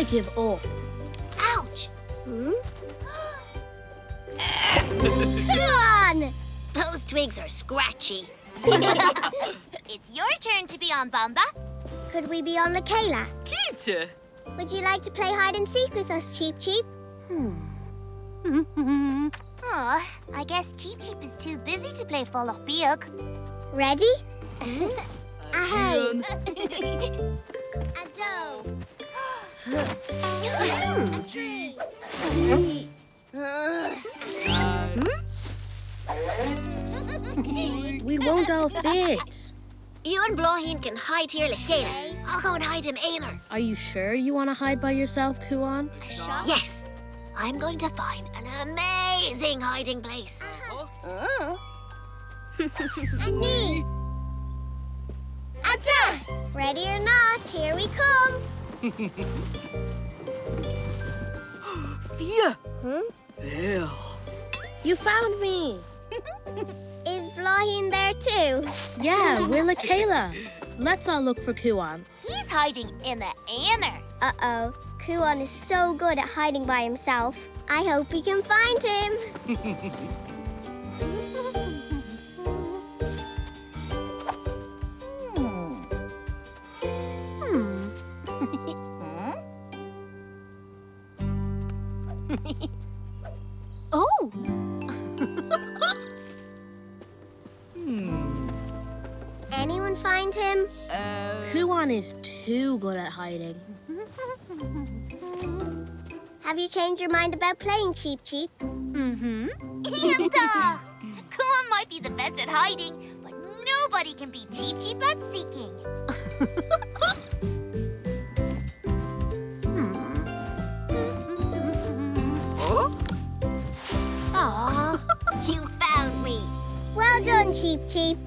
I give up. Ouch! Cuán! Those twigs are scratchy. It's your turn to be on, Bomba. Could we be on RTÉ? Kids! Would you like to play hide and seek with us, Cheep Cheep? Oh, I guess Cheep Cheep is too busy to play Follow Big. Ready? Ahay! A tree! We won't all fit. You and Blóhin can hide here, RTÉ. I'll go and hide in Ameer. Are you sure you want to hide by yourself, Cuán? Yes, I'm going to find an amazing hiding place. And me! Atta! Ready or not, here we come! Fia! Well. You found me. Is Blóhin there too? Yeah, we're RTÉ. Let's all look for Cuán. He's hiding in the Ameer. Uh-oh. Cuán is so good at hiding by himself. I hope we can find him. Oh! Anyone find him? Cuán is too good at hiding. Have you changed your mind about playing Cheep Cheep? Yanta! Cuán might be the best at hiding, but nobody can beat Cheep Cheep at seeking. Aw, you found me. Well done, Cheep Cheep.